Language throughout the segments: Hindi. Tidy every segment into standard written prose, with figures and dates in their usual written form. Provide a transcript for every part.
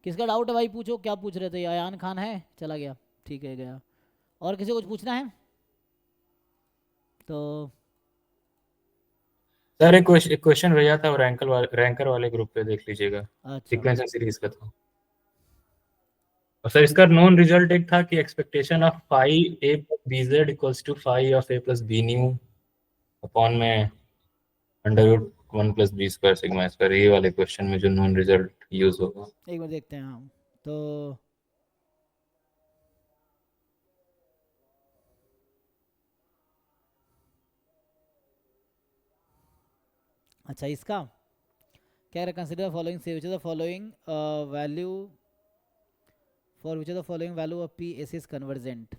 किसका डाउट है भाई, पूछो। क्या पूछ रहे थे? अयान खान है, चला गया, ठीक है, गया। और किसी को कुछ पूछना है तो? सर एक क्वेश्चन भेजा था, रैंकर वाले ग्रुप पे देख लीजिएगा, अच्छा। सीक्वेंस सीरीज का था। और सर इसका नॉन रिजल्ट एक था कि expectation of phi A B Z equals to phi of A plus B new upon में under root 1 + b² sigma square, ये वाले क्वेश्चन में जो नॉन रिजल्ट यूज होगा। एक बार देखते हैं हम तो। अच्छा, इसका क्या है? कंसिडर फॉलोइंग से which is the following value for which is the following value of P S is convergent.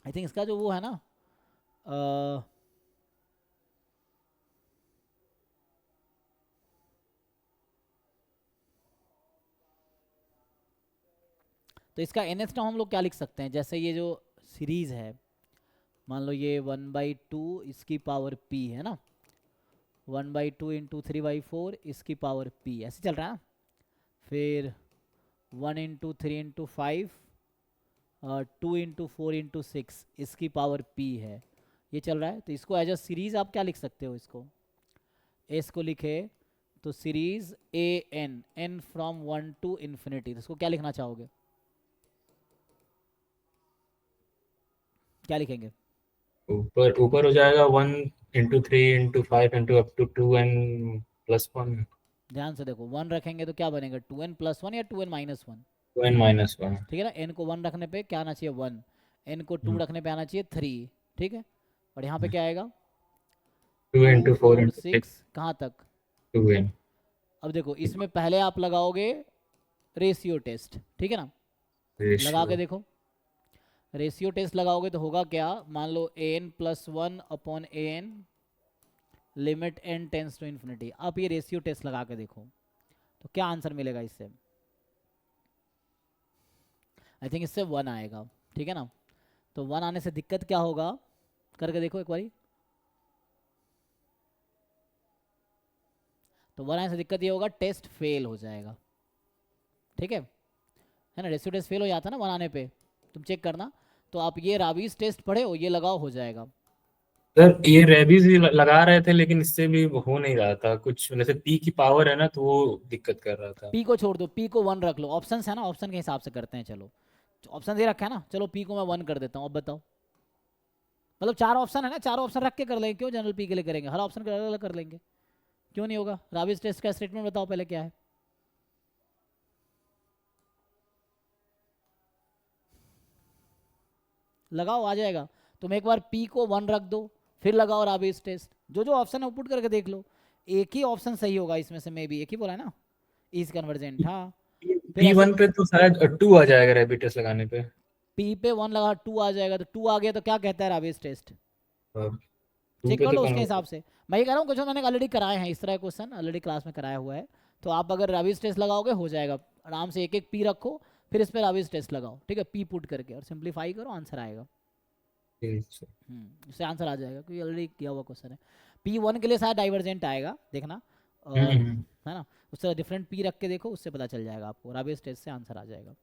I think इसका जो वो है ना, तो इसका एन एस टर्म हम लोग क्या लिख सकते हैं? जैसे ये जो सीरीज है, मान लो ये 1/2 इसकी पावर पी है ना, 1/2 इंटू 3/4 इसकी पावर पी, ऐसे चल रहा है ना। फिर 1 × 3 × 5 2 × 4 × 6 इसकी पावर पी है, ये चल रहा है। तो इसको एज अ सीरीज आप क्या लिख सकते हो? इसको लिखे तो series A N, N from 1 to ∞, तो इसको क्या लिखना चाहोगे? क्या लिखेंगे? ऊपर ऊपर हो जाएगा 1 × 3 × 5 × up to 2n+1। ध्यान से देखो, 1 रखेंगे तो क्या बनेगा? 2n+1 या 2n-1? 2n−1। ठीक है ना। n को 1 रखने पे क्या आना चाहिए? 1। n को 2 रखने पे आना चाहिए 3। ठीक है। और यहाँ पे क्या आएगा? Two 2 into four 4 into 6, six कहाँ तक? 2n। अब देखो, इसमें पहले आप लगाओगे रेशियो टेस्ट, ठीक है ना। लगा के रेशियो। देखो, रेशियो टेस्ट लगाओगे तो होगा क्या? मान लो an+1 upon an limit n tends to infinity. आप ये रेशियो टेस्ट लगा के देखो तो क्या आंसर मिलेगा इससे? आई थिंक इससे 1 आएगा, ठीक है ना। तो 1 आने से दिक्कत क्या होगा, करके देखो एक बारी। तो 1 आने से दिक्कत ये होगा, टेस्ट फेल हो जाएगा, ठीक है ना। रेशियो टेस्ट फेल हो जाता है ना 1 आने पे, तुम चेक करना। तो आप ये राबीज टेस्ट पढ़े हो, ये लगाओ, हो जाएगा। सर ये रेबीज भी लगा रहे थे, लेकिन इससे भी हो नहीं रहा था कुछ, जैसे पी की पावर है ना, तो वो दिक्कत कर रहा था। पी को छोड़ दो, पी को 1 रख लो। ऑप्शन है ना, ऑप्शन के हिसाब से करते हैं। चलो, ऑप्शन दे रखा है ना, चलो पी को मैं 1 कर देता हूँ। अब बताओ, मतलब 4 ऑप्शन है ना, 4 ऑप्शन रख के कर लेंगे। क्यों जनरल पी के लिए करेंगे? हर ऑप्शन के अलग अलग कर लेंगे, क्यों नहीं होगा? राबिस टेस्ट का स्टेटमेंट बताओ पहले क्या है। लगाओ, आ जाएगा। तुम एक बार पी को 1 रख दो, फिर लगाओ राबिस टेस्ट। जो जो ऑप्शन है पुट करके देख लो, एक ही ऑप्शन सही होगा इसमें से। मे बी एक ही बोला है ना, इज कन्वर्जेंट, हाँ। फिर ऐसे P1 पे तो शायद 2 आ जाएगा रैबिट टेस्ट लगाने पे। पी पे 1 लगा, 2 आ जाएगा। तो 2 आ गया तो क्या कहता है राबिस टेस्ट? और 2 चेक पे कर तो लो उसके कन्वर्ट। हिसाब से। मैं ये कह रहा हूँ, कुछ मैंने ऑलरेडी कराए हैं इस तरह क्वेश्चन, ऑलरेडी क्लास में कराया हुआ है। तो आप अगर राबिस टेस्ट लगाओगे हो जाएगा आराम से। एक एक पी रखो, फिर इस पर राबिस टेस्ट लगाओ, ठीक है। पी पुट करके और सिंप्लीफाई करो, आंसर आएगा। इससे आंसर आ जाएगा क्योंकि ऑलरेडी किया हुआ क्वेश्चन है। P1 के लिए शायद डाइवर्जेंट आएगा, देखना। और हम्म। है ना, उससे डिफरेंट पी रख के देखो, उससे पता चल जाएगा आपको। राबिस टेस्ट से आंसर आ जाएगा।